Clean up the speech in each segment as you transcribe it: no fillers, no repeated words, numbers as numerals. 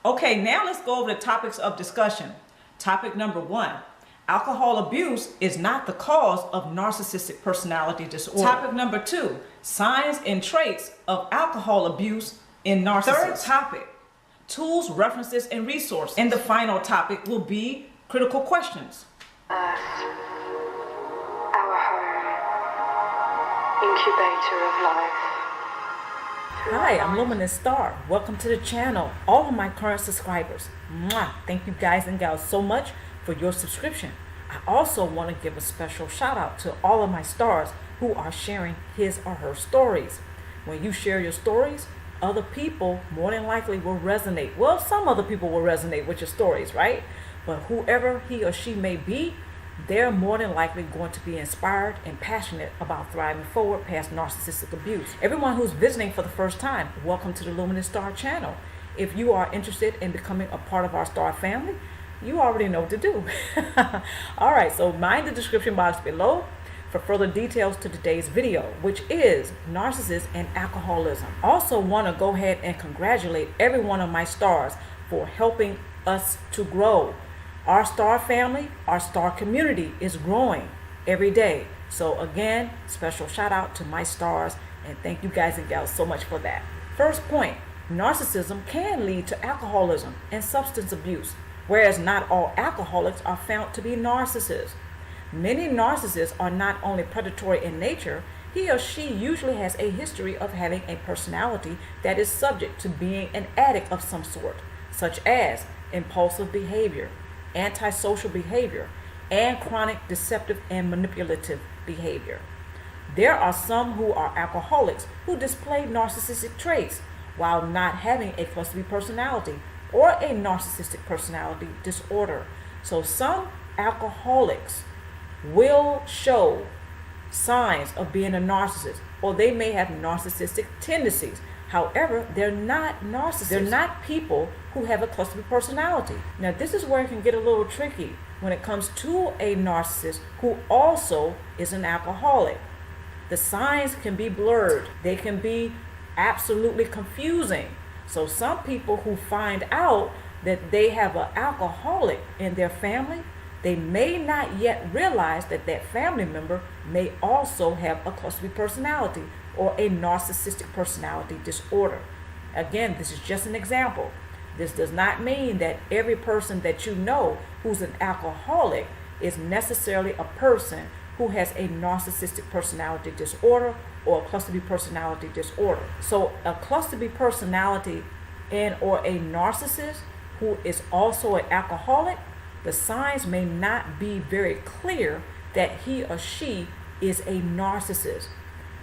Okay, now let's go over the topics of discussion. Topic number 1. Alcohol abuse is not the cause of narcissistic personality disorder. Topic number 2. Signs and traits of alcohol abuse in narcissists. Third topic. Tools, references, and resources. And the final topic will be critical questions. Earth, our home, incubator of life. Hi, I'm Luminousz Ztarr. Welcome to the channel. All of my current subscribers. Mwah! Thank you guys and gals so much for your subscription. I also want to give a special shout out to all of my stars who are sharing his or her stories. When you share your stories, other people more than likely will resonate. Well, some other people will resonate with your stories, right? But whoever he or she may be, they're more than likely going to be inspired and passionate about thriving forward past narcissistic abuse. Everyone who's visiting for the first time, welcome to the Luminousz Ztarr channel. If you are interested in becoming a part of our Ztarr family, you already know what to do. All right, so mind the description box below for further details to today's video, which is Narcissists and Alcoholism. Also want to go ahead and congratulate every one of my stars for helping us to grow. Our Ztarr family, our Ztarr community is growing every day. So again, special shout out to my stars and thank you guys and gals so much for that. First point, narcissism can lead to alcoholism and substance abuse, whereas not all alcoholics are found to be narcissists. Many narcissists are not only predatory in nature, he or she usually has a history of having a personality that is subject to being an addict of some sort, such as impulsive behavior, antisocial behavior, and chronic deceptive and manipulative behavior. There are some who are alcoholics who display narcissistic traits while not having a cluster B personality or a narcissistic personality disorder. So some alcoholics will show signs of being a narcissist, or they may have narcissistic tendencies. However, they're not narcissists. They're not people who have a cluster B personality. Now, this is where it can get a little tricky when it comes to a narcissist who also is an alcoholic. The signs can be blurred. They can be absolutely confusing. So some people who find out that they have an alcoholic in their family, they may not yet realize that that family member may also have a cluster B personality or a narcissistic personality disorder. Again, this is just an example. This does not mean that every person that you know who's an alcoholic is necessarily a person who has a narcissistic personality disorder or a cluster B personality disorder. So a cluster B personality and or a narcissist who is also an alcoholic, the signs may not be very clear that he or she is a narcissist.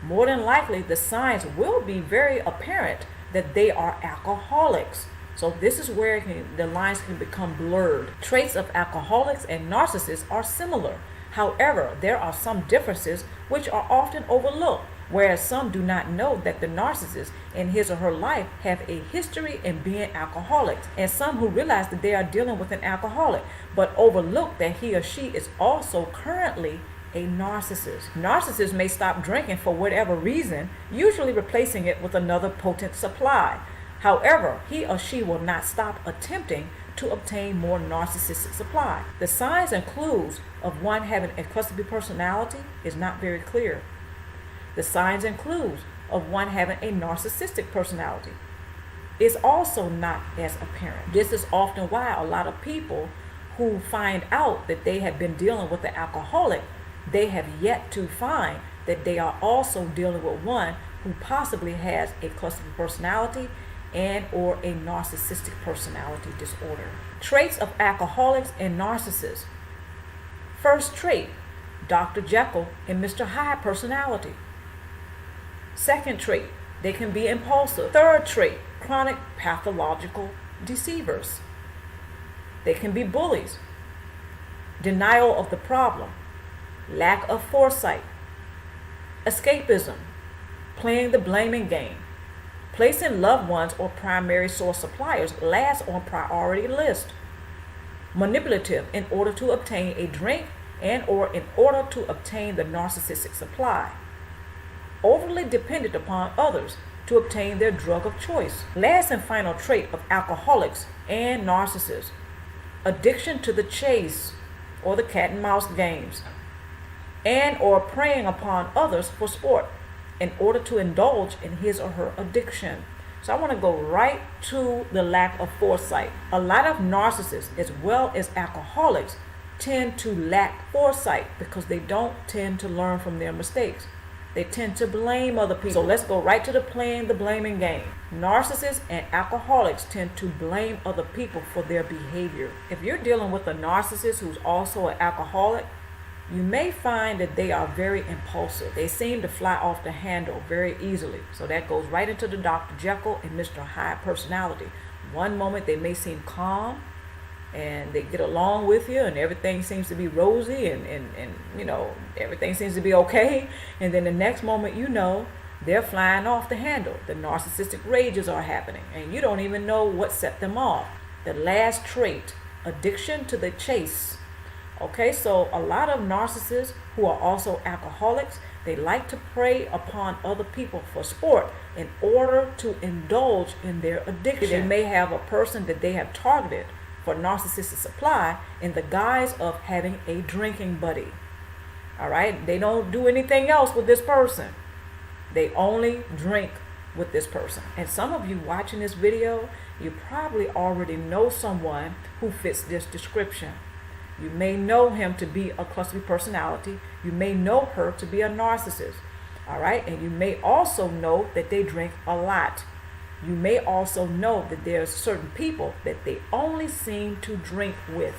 More than likely, the signs will be very apparent that they are alcoholics. So this is where the lines can become blurred. Traits of alcoholics and narcissists are similar. However, there are some differences which are often overlooked, whereas some do not know that the narcissist in his or her life have a history in being alcoholics, and some who realize that they are dealing with an alcoholic, but overlook that he or she is also currently a narcissist. Narcissists may stop drinking for whatever reason, usually replacing it with another potent supply. However, he or she will not stop attempting to obtain more narcissistic supply. The signs and clues of one having a cluster B personality is not very clear. The signs and clues of one having a narcissistic personality is also not as apparent. This is often why a lot of people who find out that they have been dealing with an alcoholic, they have yet to find that they are also dealing with one who possibly has a cluster B personality and or a narcissistic personality disorder. Traits of alcoholics and narcissists. First trait, Dr. Jekyll and Mr. Hyde personality. Second trait, they can be impulsive. Third trait, chronic pathological deceivers. They can be bullies. Denial of the problem. Lack of foresight. Escapism. Playing the blaming game. Placing loved ones or primary source suppliers last on priority list. Manipulative in order to obtain a drink and or in order to obtain the narcissistic supply. Overly dependent upon others to obtain their drug of choice. Last and final trait of alcoholics and narcissists: addiction to the chase or the cat and mouse games, and or preying upon others for sport in order to indulge in his or her addiction. So I want to go right to the lack of foresight. A lot of narcissists, as well as alcoholics, tend to lack foresight because they don't tend to learn from their mistakes. They tend to blame other people. So let's go right to the playing the blaming game. Narcissists and alcoholics tend to blame other people for their behavior. If you're dealing with a narcissist who's also an alcoholic, you may find that they are very impulsive. They seem to fly off the handle very easily. So that goes right into the Dr. Jekyll and Mr. Hyde personality. One moment they may seem calm and they get along with you and everything seems to be rosy and you know, everything seems to be okay. And then the next moment, you know, they're flying off the handle. The narcissistic rages are happening and you don't even know what set them off. The last trait, addiction to the chase. Okay, so a lot of narcissists who are also alcoholics, they like to prey upon other people for sport in order to indulge in their addiction. They may have a person that they have targeted for narcissistic supply in the guise of having a drinking buddy. All right, they don't do anything else with this person. They only drink with this person. And some of you watching this video, you probably already know someone who fits this description. You may know him to be a cluster B personality. You may know her to be a narcissist. All right. And you may also know that they drink a lot. You may also know that there's certain people that they only seem to drink with.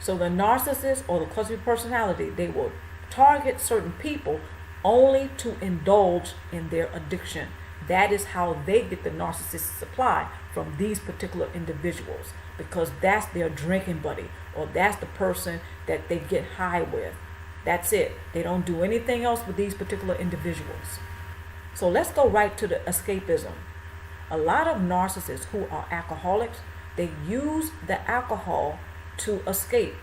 So the narcissist or the cluster B personality, they will target certain people only to indulge in their addiction. That is how they get the narcissistic supply from these particular individuals, because that's their drinking buddy, or that's the person that they get high with. That's it. They don't do anything else with these particular individuals. So let's go right to the escapism. A lot of narcissists who are alcoholics, they use the alcohol to escape.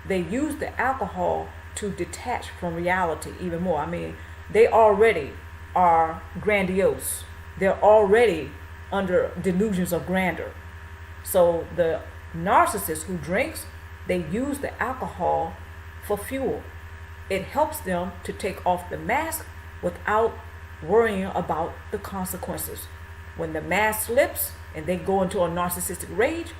They use the alcohol to detach from reality even more. I mean, they already are grandiose. They're already under delusions of grandeur. So the narcissist who drinks, they use the alcohol for fuel. It helps them to take off the mask without worrying about the consequences. When the mask slips and they go into a narcissistic rage,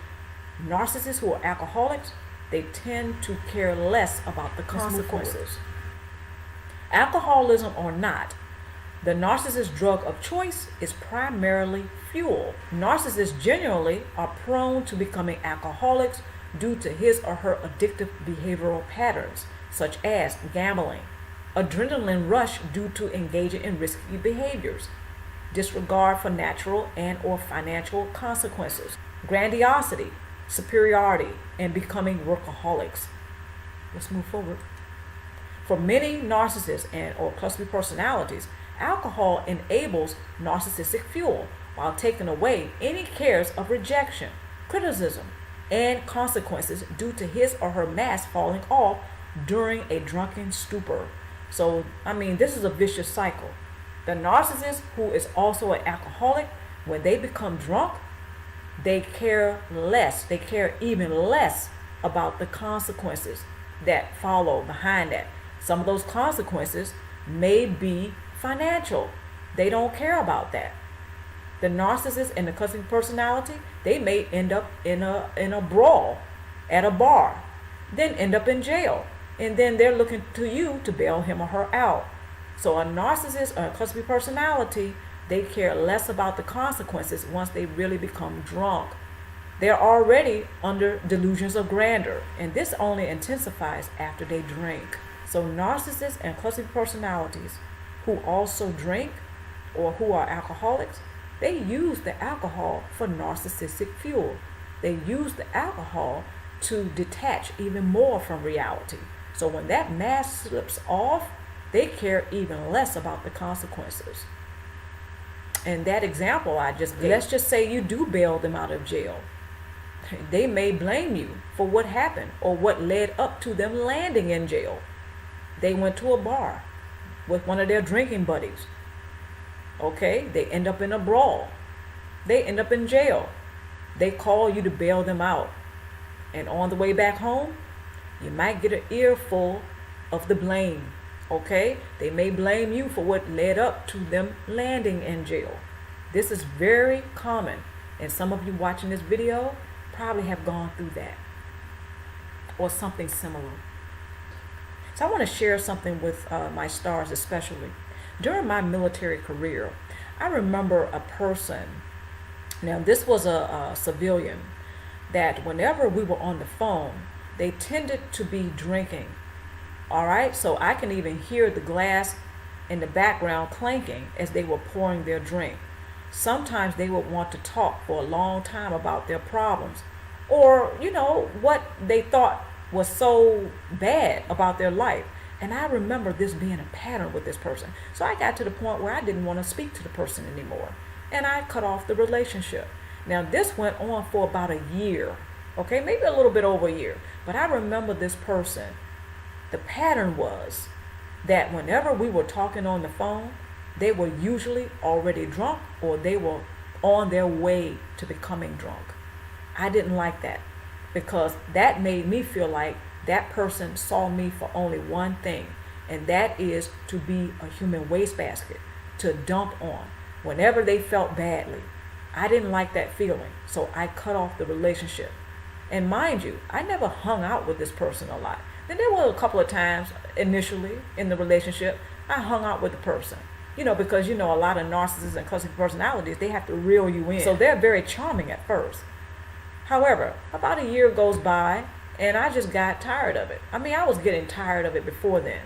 narcissists who are alcoholics, they tend to care less about the consequences. Alcoholism or not, the narcissist's drug of choice is primarily fuel. Narcissists generally are prone to becoming alcoholics due to his or her addictive behavioral patterns, such as gambling, adrenaline rush due to engaging in risky behaviors, disregard for natural and or financial consequences, grandiosity, superiority, and becoming workaholics. Let's move forward. For many narcissists and or cluster B personalities, alcohol enables narcissistic fuel while taking away any cares of rejection, criticism, and consequences due to his or her mask falling off during a drunken stupor. So, I mean, this is a vicious cycle. The narcissist who is also an alcoholic, when they become drunk, they care less. They care even less about the consequences that follow behind that. Some of those consequences may be financial. They don't care about that. The narcissist and the cluster B personality, they may end up in a brawl at a bar, then end up in jail, and then they're looking to you to bail him or her out. So a narcissist or a cluster B personality, they care less about the consequences once they really become drunk. They're already under delusions of grandeur, and this only intensifies after they drink. So narcissists and cluster B personalities who also drink or who are alcoholics, they use the alcohol for narcissistic fuel. They use the alcohol to detach even more from reality. So when that mask slips off, they care even less about the consequences. And that example I just gave, let's just say you do bail them out of jail. They may blame you for what happened or what led up to them landing in jail. They went to a bar with one of their drinking buddies. Okay, they end up in a brawl. They end up in jail. They call you to bail them out. And on the way back home, you might get an earful of the blame. Okay, they may blame you for what led up to them landing in jail. This is very common, and some of you watching this video probably have gone through that or something similar. So I want to share something with my stars, especially during my military career. I remember a person, now this was a civilian, that whenever we were on the phone, they tended to be drinking. All right, so I can even hear the glass in the background clanking as they were pouring their drink. Sometimes they would want to talk for a long time about their problems, or what they thought was so bad about their life. And I remember this being a pattern with this person. So I got to the point where I didn't want to speak to the person anymore, and I cut off the relationship. Now this went on for about a year, okay, maybe a little bit over a year. But I remember this person. The pattern was that whenever we were talking on the phone, they were usually already drunk or they were on their way to becoming drunk. I didn't like that, because that made me feel like that person saw me for only one thing, and that is to be a human wastebasket to dump on whenever they felt badly. I didn't like that feeling, so I cut off the relationship. And mind you, I never hung out with this person a lot. Then there were a couple of times initially in the relationship I hung out with the person, because a lot of narcissists and cluster personalities, they have to reel you in. So they're very charming at first. However, about a year goes by and I just got tired of it. I mean, I was getting tired of it before then,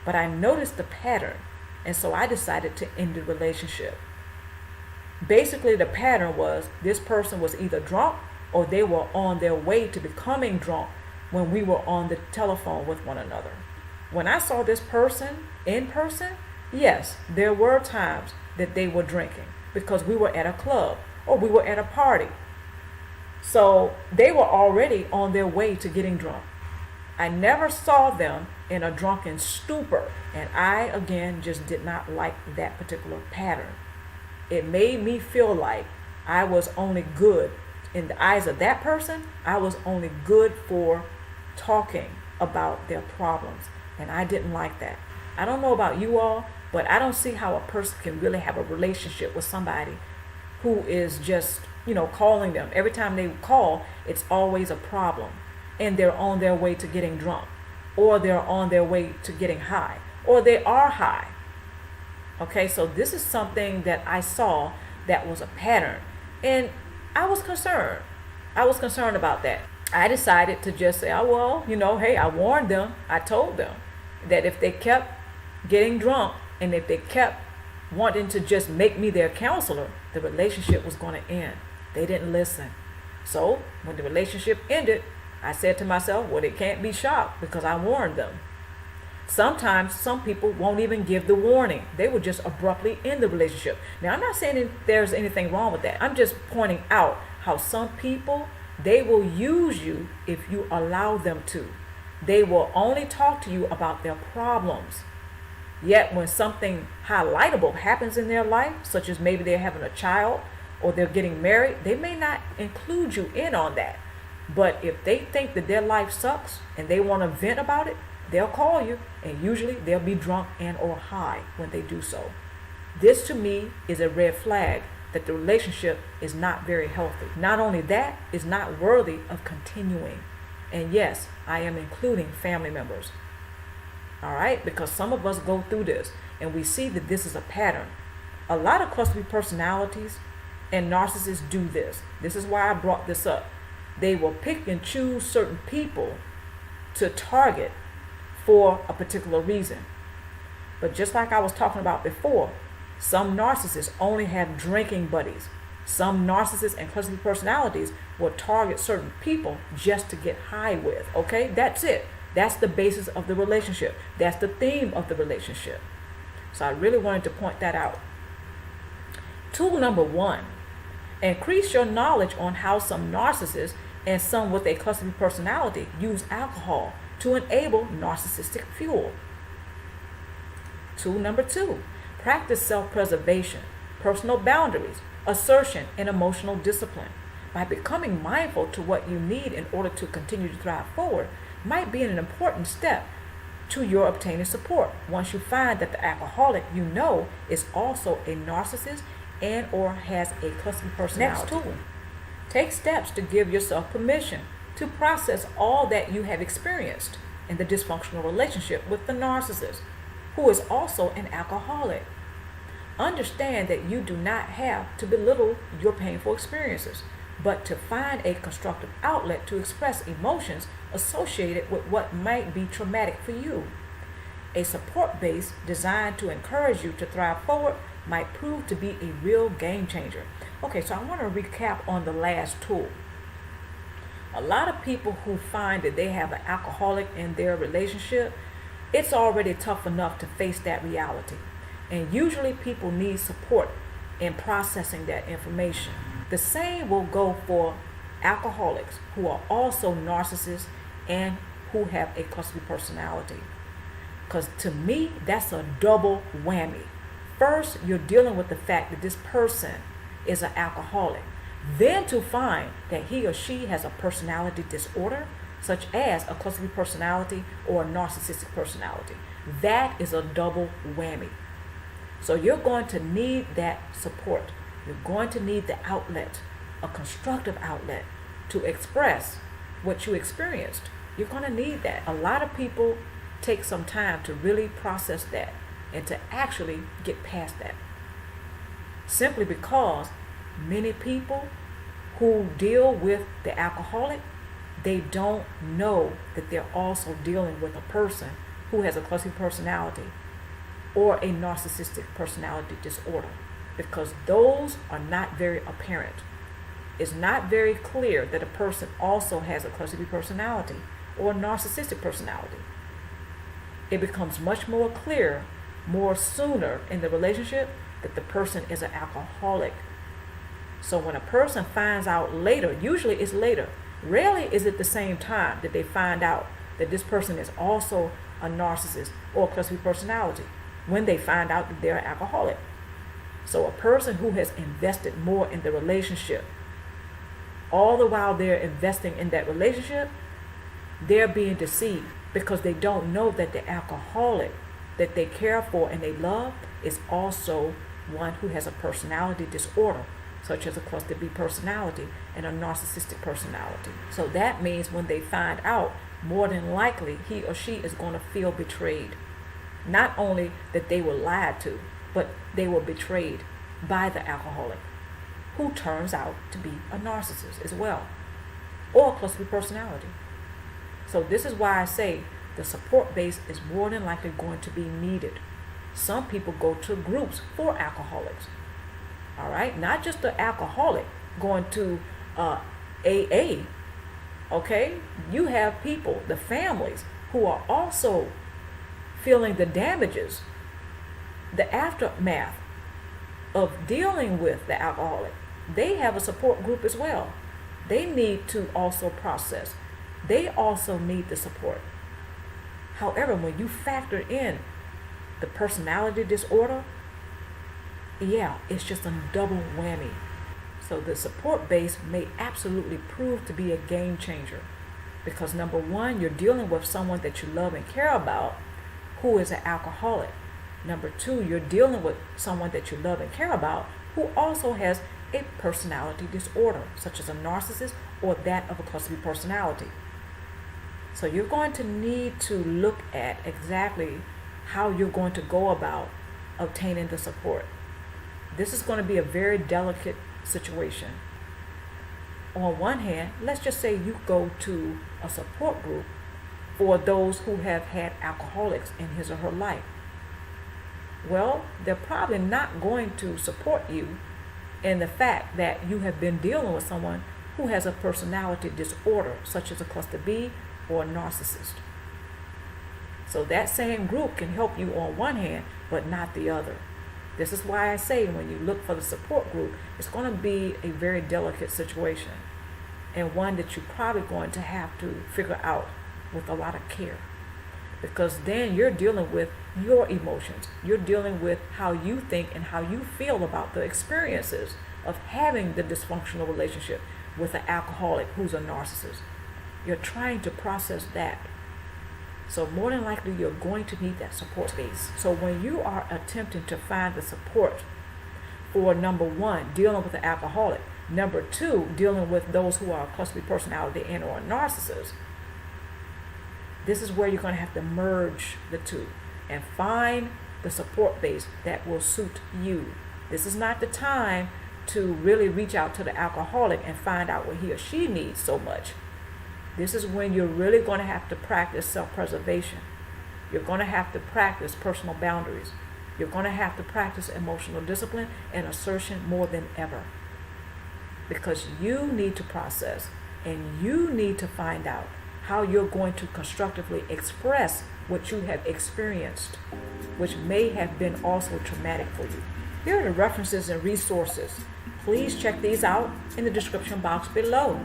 but I noticed the pattern, and so I decided to end the relationship. Basically, the pattern was this person was either drunk or they were on their way to becoming drunk when we were on the telephone with one another. When I saw this person in person, yes, there were times that they were drinking because we were at a club or we were at a party. So they were already on their way to getting drunk. I never saw them in a drunken stupor, and I, again, just did not like that particular pattern. It made me feel like I was only good, in the eyes of that person, I was only good for talking about their problems, and I didn't like that. I don't know about you all, but I don't see how a person can really have a relationship with somebody who is just, calling them. Every time they call, it's always a problem, and they're on their way to getting drunk, or they're on their way to getting high, or they are high. Okay, so this is something that I saw that was a pattern, and I was concerned. I was concerned about that. I decided to just say, hey, I warned them. I told them that if they kept getting drunk and if they kept wanting to just make me their counselor, the relationship was going to end. They didn't listen. So when the relationship ended, I said to myself, well, they can't be shocked because I warned them. Sometimes some people won't even give the warning. They will just abruptly end the relationship. Now, I'm not saying there's anything wrong with that. I'm just pointing out how some people, they will use you if you allow them to. They will only talk to you about their problems. Yet when something highlightable happens in their life, such as maybe they're having a child or they're getting married, they may not include you in on that. But if they think that their life sucks and they want to vent about it, they'll call you, and usually they'll be drunk and or high when they do so. This to me is a red flag that the relationship is not very healthy. Not only that, it's not worthy of continuing. And yes, I am including family members. All right, because some of us go through this and we see that this is a pattern. A lot of cluster personalities and narcissists do this. This is why I brought this up. They will pick and choose certain people to target for a particular reason. But just like I was talking about before, some narcissists only have drinking buddies. Some narcissists and cluster personalities will target certain people just to get high with. Okay, that's it. That's the basis of the relationship. That's the theme of the relationship. So I really wanted to point that out. Tool number 1, increase your knowledge on how some narcissists and some with a cluster personality use alcohol to enable narcissistic fuel. Tool number 2, Practice self-preservation, personal boundaries, assertion, and emotional discipline. By becoming mindful to what you need in order to continue to thrive forward might be an important step to your obtaining support once you find that the alcoholic you know is also a narcissist and or has a cluster personality. Next tool, take steps to give yourself permission to process all that you have experienced in the dysfunctional relationship with the narcissist, who is also an alcoholic. Understand that you do not have to belittle your painful experiences, but to find a constructive outlet to express emotions associated with what might be traumatic for you. A support base designed to encourage you to thrive forward might prove to be a real game changer. Okay, so I want to recap on the last tool. A lot of people who find that they have an alcoholic in their relationship, it's already tough enough to face that reality. And usually people need support in processing that information. The same will go for alcoholics who are also narcissists and who have a cluster personality. Because to me, that's a double whammy. First, you're dealing with the fact that this person is an alcoholic. Then to find that he or she has a personality disorder, such as a cluster personality or a narcissistic personality. That is a double whammy. So you're going to need that support. You're going to need the outlet, a constructive outlet to express what you experienced. You're going to need that. A lot of people take some time to really process that and to actually get past that. Simply because many people who deal with the alcoholic, they don't know that they're also dealing with a person who has a cluster personality or a narcissistic personality disorder, because those are not very apparent. It's not very clear that a person also has a cluster personality or a narcissistic personality. It becomes much more clear, more sooner in the relationship, that the person is an alcoholic. So when a person finds out later, usually it's later, rarely is it the same time that they find out that this person is also a narcissist or a cluster personality, when they find out that they're an alcoholic. So a person who has invested more in the relationship, all the while they're investing in that relationship, they're being deceived because they don't know that the alcoholic that they care for and they love is also one who has a personality disorder, such as a cluster B personality and a narcissistic personality. So that means when they find out, more than likely he or she is going to feel betrayed. Not only that they were lied to, but they were betrayed by the alcoholic, who turns out to be a narcissist as well, or a cluster B personality. So this is why I say the support base is more than likely going to be needed. Some people go to groups for alcoholics. All right, not just the alcoholic going to AA. Okay, you have people, the families, who are also feeling the damages, the aftermath of dealing with the alcoholic. They have a support group as well. They need to also process. They also need the support. However, when you factor in the personality disorder, yeah, it's just a double whammy. So the support base may absolutely prove to be a game changer, because number one, you're dealing with someone that you love and care about who is an alcoholic. Number two, you're dealing with someone that you love and care about who also has a personality disorder, such as a narcissist or that of a cluster B personality. So you're going to need to look at exactly how you're going to go about obtaining the support. This is going to be a very delicate situation. On one hand, let's just say you go to a support group for those who have had alcoholics in his or her life. Well, they're probably not going to support you in the fact that you have been dealing with someone who has a personality disorder, such as a cluster B or a narcissist. So that same group can help you on one hand, but not the other. This is why I say when you look for the support group, it's going to be a very delicate situation, and one that you're probably going to have to figure out with a lot of care. because then you're dealing with your emotions. You're dealing with how you think and how you feel about the experiences of having the dysfunctional relationship with an alcoholic who's a narcissist. You're trying to process that. So more than likely, you're going to need that support space. So when you are attempting to find the support for, number one, dealing with an alcoholic, number two, dealing with those who are a cluster B personality and or a narcissist, this is where you're going to have to merge the two and find the support base that will suit you. This is not the time to really reach out to the alcoholic and find out what he or she needs so much. This is when you're really going to have to practice self-preservation. You're going to have to practice personal boundaries. You're going to have to practice emotional discipline and assertion more than ever. Because you need to process and you need to find out how you're going to constructively express what you have experienced, which may have been also traumatic for you. Here are the references and resources. Please check these out in the description box below.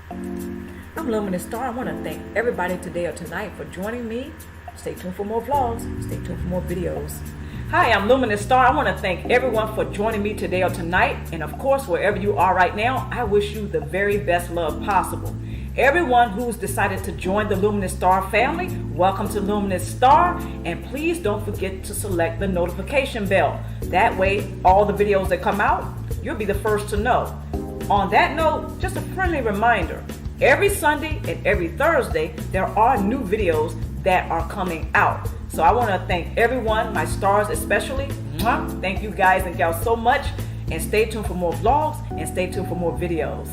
I'm Luminousz Ztarr. I want to thank everybody today or tonight for joining me. Stay tuned for more vlogs. Stay tuned for more videos. Hi, I'm Luminousz Ztarr. I want to thank everyone for joining me today or tonight. And of course, wherever you are right now, I wish you the very best love possible. Everyone who's decided to join the Luminousz Ztarr family, welcome to Luminousz Ztarr. And please don't forget to select the notification bell. That way, all the videos that come out, you'll be the first to know. On that note, just a friendly reminder, every Sunday and every Thursday, there are new videos that are coming out. So I want to thank everyone, my stars especially. Thank you guys and gals so much. And stay tuned for more vlogs and stay tuned for more videos.